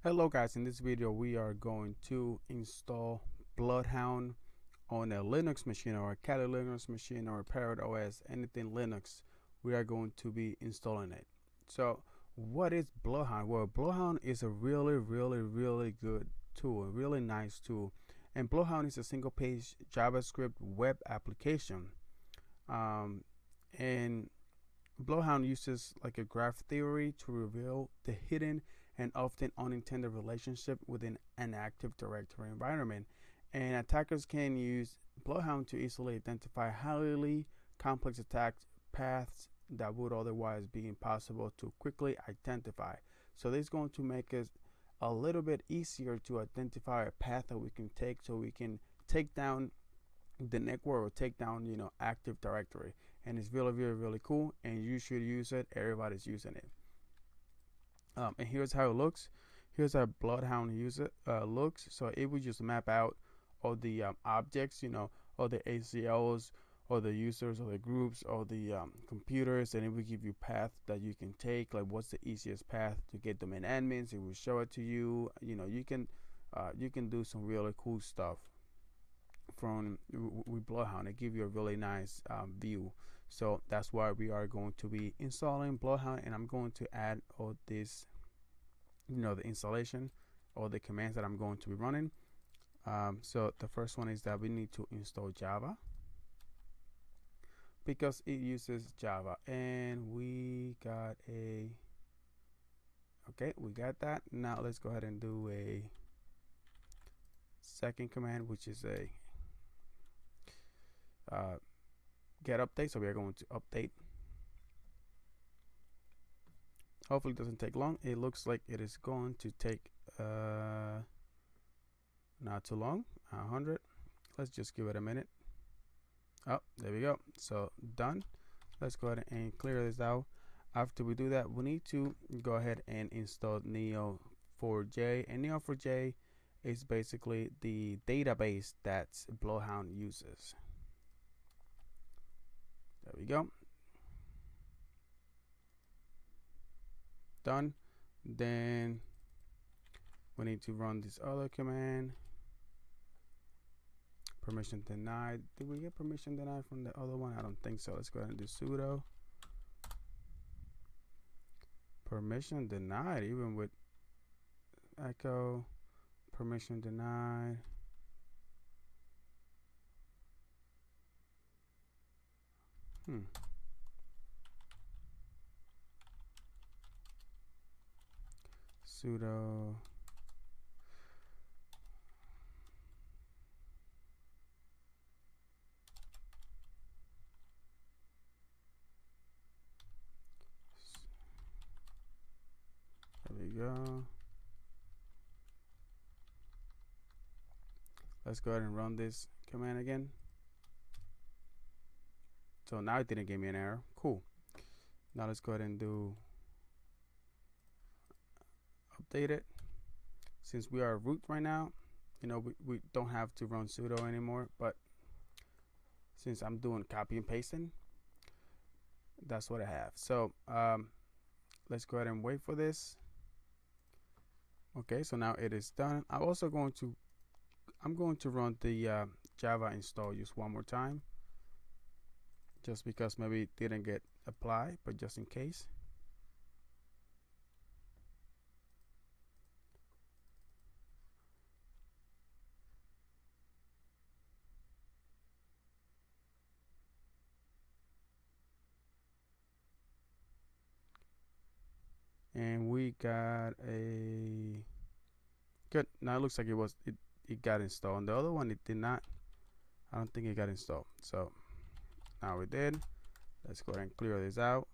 Hello guys, in this video we are going to install BloodHound on a Linux machine or a Kali Linux machine or a Parrot OS, anything Linux. We are going to be installing it. So what is BloodHound? Well, BloodHound is a really good tool, a really nice tool. And BloodHound is a single page JavaScript web application. And BloodHound uses like a graph theory to reveal the hidden and often unintended relationship within an Active Directory environment. And attackers can use BloodHound to easily identify highly complex attack paths that would otherwise be impossible to quickly identify. So this is going to make it a little bit easier to identify a path that we can take, so we can take down the network or take down Active Directory. And it's really cool, and you should use it. Everybody's using it. And here's how it looks. Here's how BloodHound looks. So it will just map out all the objects, all the ACLs, all the users, all the groups, all the computers, and it will give you paths that you can take. Like, what's the easiest path to get domain admins? It will show it to you. You can do some really cool stuff with BloodHound. It gives you a really nice view. So that's why we are going to be installing BloodHound, and I'm going to add all this, the installation, all the commands that I'm going to be running. So the first one is that we need to install Java, because it uses Java, and we got that. Now let's go ahead and do a second command, which is a get update. So we are going to update. Hopefully it doesn't take long. It looks like it is going to take not too long. 100. Let's just give it a minute. Oh, there we go. So done. Let's go ahead and clear this out. After we do that, we need to go ahead and install Neo4j, and Neo4j is basically the database that BloodHound uses. There we go. Done. Then we need to run this other command. Permission denied. Did we get permission denied from the other one? I don't think so. Let's go ahead and do sudo permission denied, even with echo. Permission denied. Sudo there we go. Let's go ahead and run this command again. So now it didn't give me an error. Cool. Now let's go ahead and do update it. Since we are root right now, we don't have to run sudo anymore, but since I'm doing copy and pasting, that's what I have. So let's go ahead and wait for this. Okay, so now it is done. I'm going to run the Java install just one more time, just because maybe it didn't get applied, but just in case. And we got a good. Now it looks like it got installed. And the other one, it did not. I don't think it got installed. So now we did. Let's go ahead and clear this out.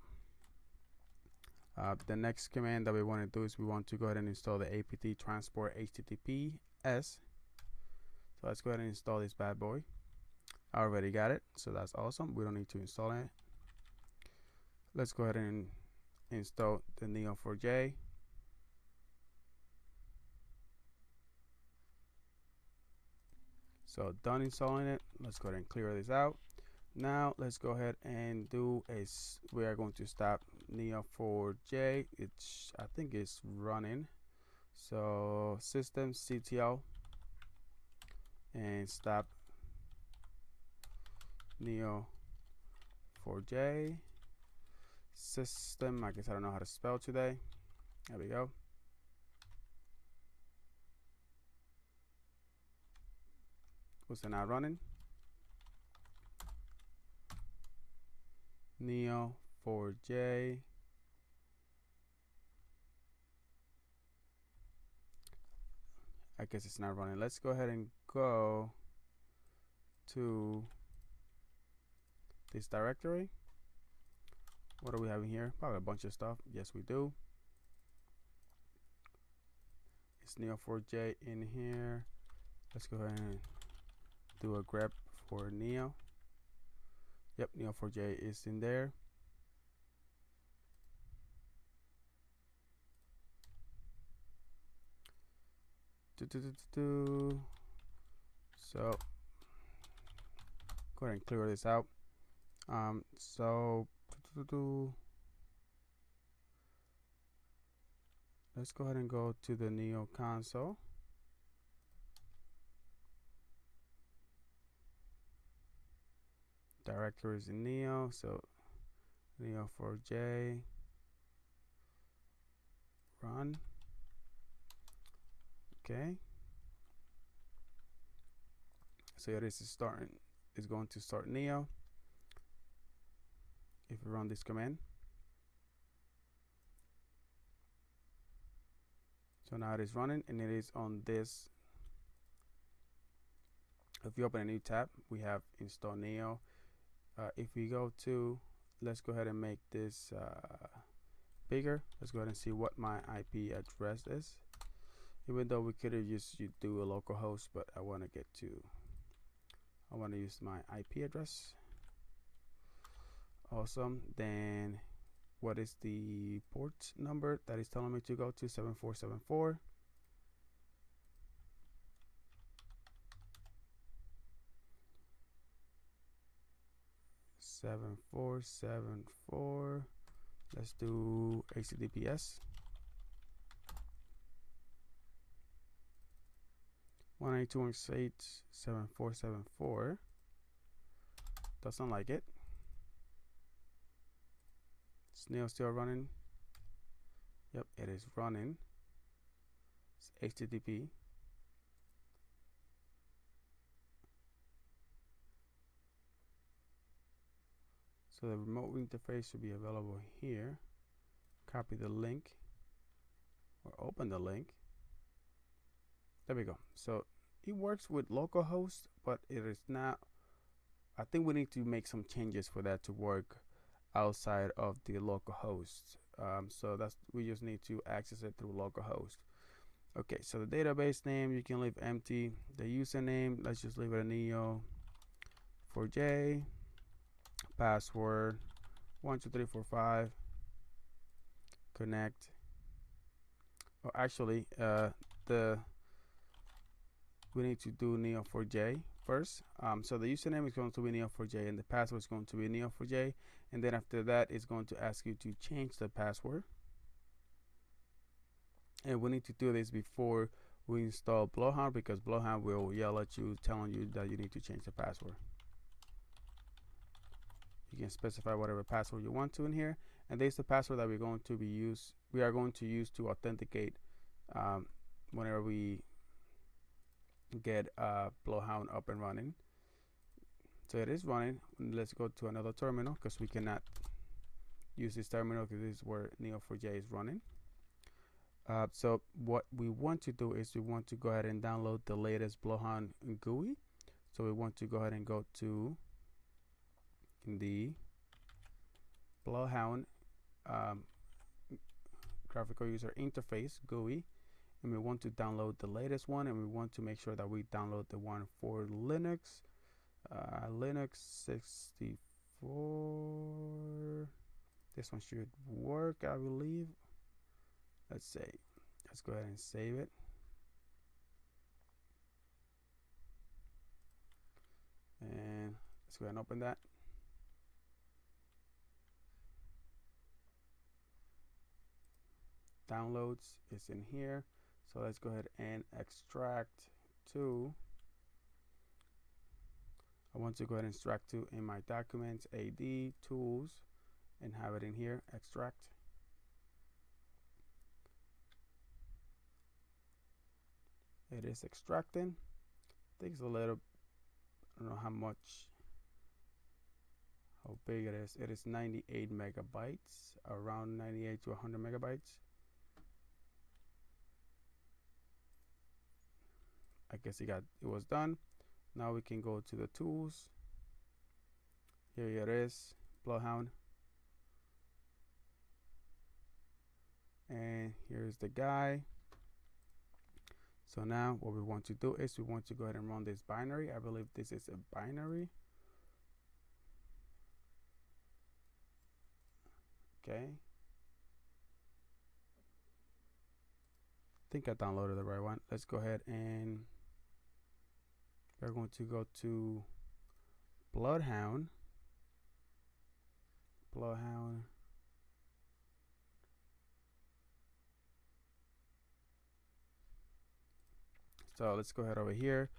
The next command that we want to do is we want to go ahead and install the apt transport https. So let's go ahead and install this bad boy. I already got it, so that's awesome. We don't need to install it. Let's go ahead and install the Neo4j. So done installing it. Let's go ahead and clear this out. Now let's go ahead and we are going to stop Neo4j. I think it's running. So system CTL and stop Neo4j system. I guess I don't know how to spell today. There we go. Was it not running? Neo4j. I guess it's not running. Let's go ahead and go to this directory. What are we having here? Probably a bunch of stuff. Yes, we do. It's Neo4j in here. Let's go ahead and do a grep for Neo. Yep, Neo4j is in there. So go ahead and clear this out. Let's go ahead and go to the Neo console. Directory is in Neo, so Neo4j run. Okay. So yeah, this is starting. It's going to start Neo. If we run this command. So now it is running and it is on this. If you open a new tab, we have install Neo. If we go to, let's go ahead and make this bigger. Let's go ahead and see what my IP address is. Even though we could have just do a local host, but I want to use my IP address. Awesome. Then what is the port number that is telling me to go to? 7474. Let's do HTTPS 192.168.7474. Doesn't like it. Is Neo still running? Yep, it is running. It's HTTP. So the remote interface should be available here. Copy the link or open the link. There we go. So it works with localhost, but it is not. I think we need to make some changes for that to work outside of the localhost. So we just need to access it through localhost. Okay, so the database name you can leave empty. The username, let's just leave it a Neo4j. Password 12345. Connect. Oh, actually, we need to do Neo4j first. So the username is going to be Neo4j and the password is going to be Neo4j, and then after that it's going to ask you to change the password. And we need to do this before we install BloodHound, because BloodHound will yell at you telling you that you need to change the password. You can specify whatever password you want to in here, and this is the password that we are going to use to authenticate whenever we get BloodHound up and running. So it is running. Let's go to another terminal, because we cannot use this terminal because this is where Neo4j is running. So what we want to do is we want to go ahead and download the latest BloodHound GUI. So we want to go ahead and go to the BloodHound graphical user interface GUI, and we want to download the latest one, and we want to make sure that we download the one for Linux. Linux 64. This one should work, I believe. Let's go ahead and save it. And let's go ahead and open that. Downloads is in here. So let's go ahead and extract to. I want to go ahead and extract to in my documents, AD tools, and have it in here, extract. It is extracting. Takes a little, I don't know how big it is. It is 98 megabytes, around 98 to 100 megabytes. I guess it was done. Now we can go to the tools. Here it is, BloodHound. And here's the guy. So now what we want to do is we want to go ahead and run this binary. I believe this is a binary. Okay. I think I downloaded the right one. Let's go ahead and we're going to go to BloodHound. BloodHound. So let's go ahead over here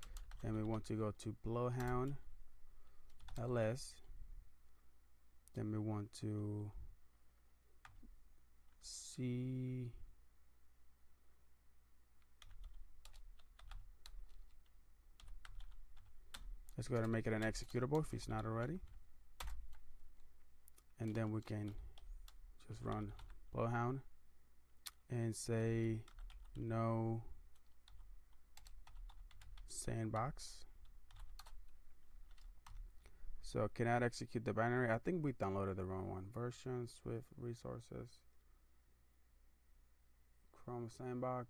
and we want to go to BloodHound ls. Then we want to see let's go ahead and make it an executable if it's not already. And then we can just run BloodHound and say no sandbox. So cannot execute the binary. I think we downloaded the wrong one. Version, Swift resources, Chrome sandbox.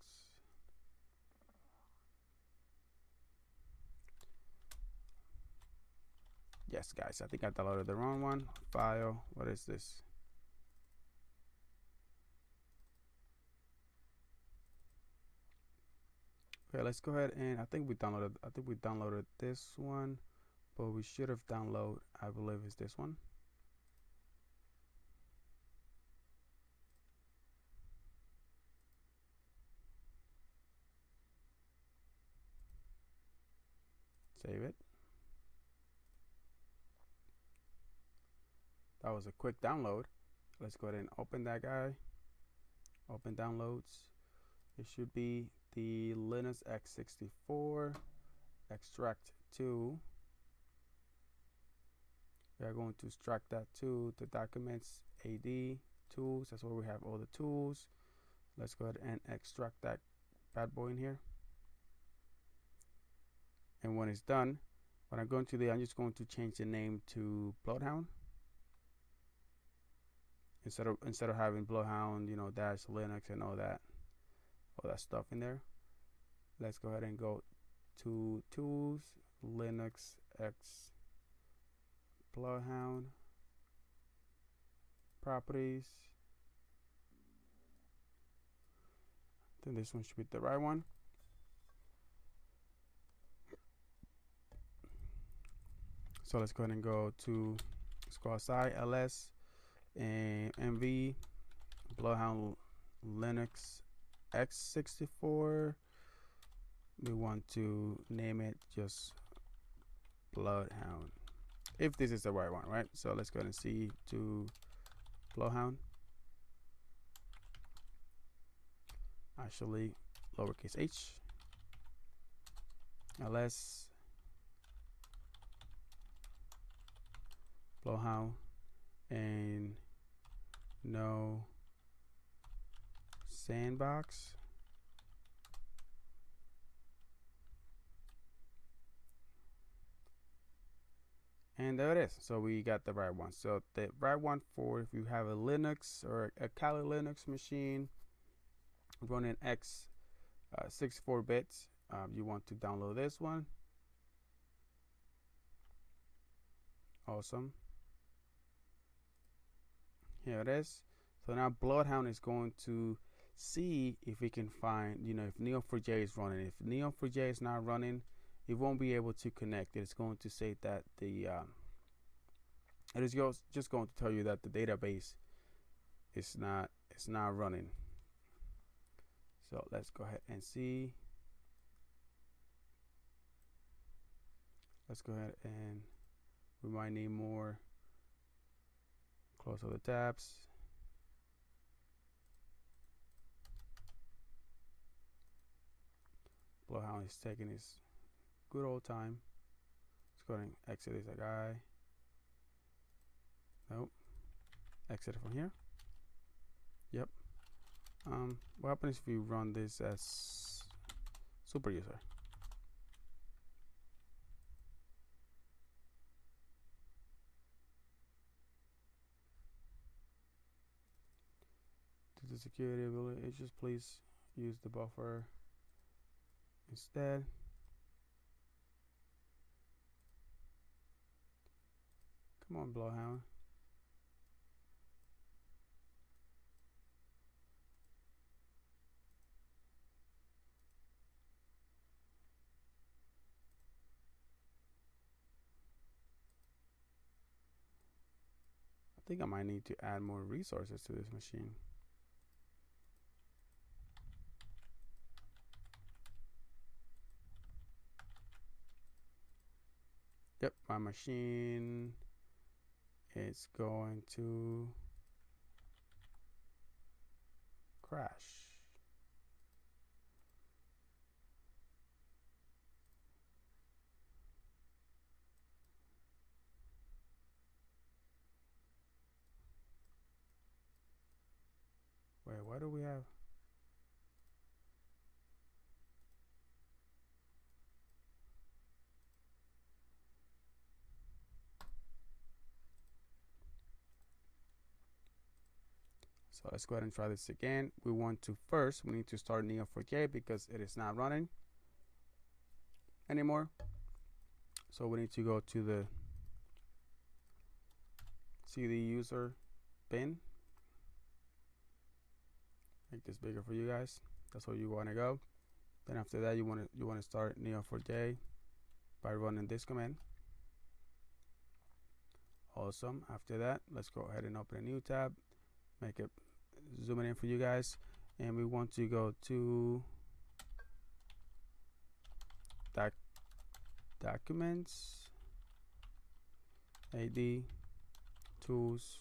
Yes, guys, I think I downloaded the wrong one. File, what is this? Okay, let's go ahead and I think we downloaded this one, but we should have downloaded, I believe is this one. Save it. That was a quick download. Let's go ahead and open that guy. Open downloads. It should be the Linux x64 extract to. We are going to extract that to the documents AD tools. That's where we have all the tools. Let's go ahead and extract that bad boy in here. And when it's done, what I'm going to do, I'm just going to change the name to BloodHound. Instead of having BloodHound, you know, dash Linux and all that stuff in there. Let's go ahead and go to tools, Linux X BloodHound, properties. I think this one should be the right one. So let's go ahead and go to outside ls and mv BloodHound Linux x64. We want to name it just BloodHound, if this is the right one, right? So let's go ahead and see to BloodHound. Actually, lowercase h, ls, BloodHound, and no sandbox. And there it is. So we got the right one. So the right one for if you have a Linux or a Kali Linux machine running x 64 bits, you want to download this one. Awesome. Here it is. So now BloodHound is going to see if it can find, you know, if Neo4j is running. If Neo4j is not running, it won't be able to connect. It's going to say that the it is just going to tell you that the database is not running. So let's go ahead and see. Let's go ahead and we might need more. Close all the tabs. BloodHound is taking his good old time. Let's go ahead and exit this guy. Nope. Exit it from here. Yep. What happens if you run this as super user? To the security ability, just please use the buffer instead. Come on, BloodHound. I think I might need to add more resources to this machine. Yep, my machine is going to crash. Wait, what do we have? So let's go ahead and try this again. We need to start Neo4j because it is not running anymore. So we need to go to the CD user bin. Make this bigger for you guys. That's where you want to go. Then after that, you want to start Neo4j by running this command. Awesome. After that, let's go ahead and open a new tab. Make it zoom it in for you guys, and we want to go to documents, AD, tools,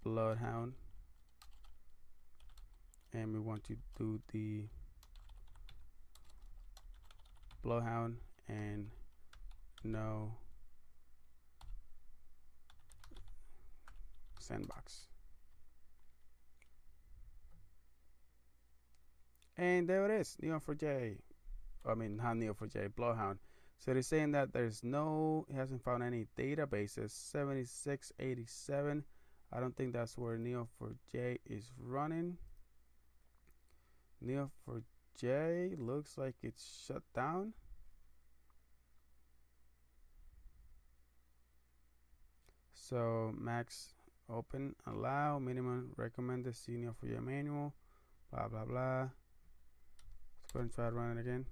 BloodHound, and we want to do the BloodHound and no sandbox. And there it is, Neo4j. I mean, not Neo4j, BloodHound. So they're saying that it hasn't found any databases. 7687. I don't think that's where Neo4j is running. Neo4j looks like it's shut down. So max open, allow, minimum recommended, see Neo4j manual, blah blah blah. Let's go and try to run it again.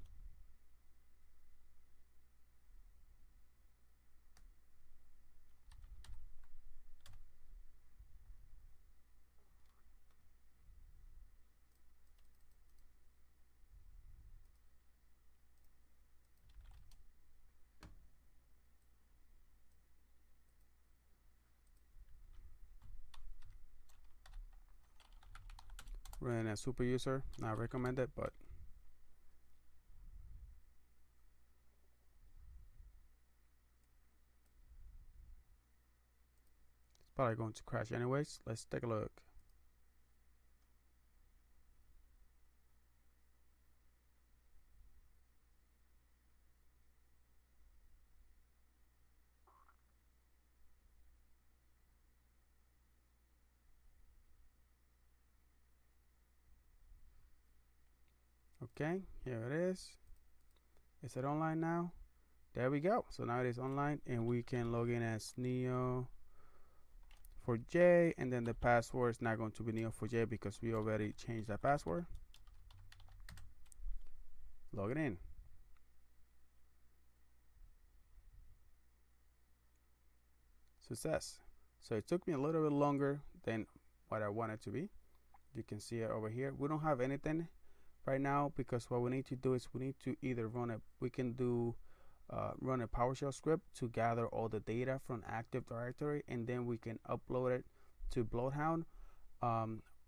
Running as super user, not recommended, but it's probably going to crash anyways. Let's take a look. Okay, here it is. Is it online now? There we go. So now it is online, and we can log in as Neo4j, and then the password is not going to be Neo4j because we already changed that password. Log it in. Success. So it took me a little bit longer than what I wanted to be. You can see it over here. We don't have anything right now because what we need to do is we need to either run a PowerShell script to gather all the data from Active Directory, and then we can upload it to BloodHound.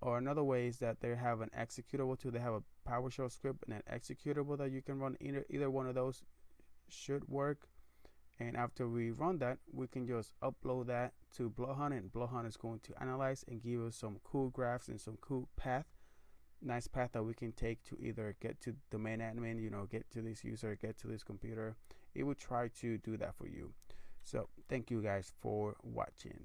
Or another way is that they have an executable too. They have a PowerShell script and an executable that you can run. Either one of those should work. And after we run that, we can just upload that to BloodHound, and BloodHound is going to analyze and give us some cool graphs and some cool nice path that we can take to either get to domain admin, get to this user, get to this computer. It will try to do that for you. So thank you guys for watching.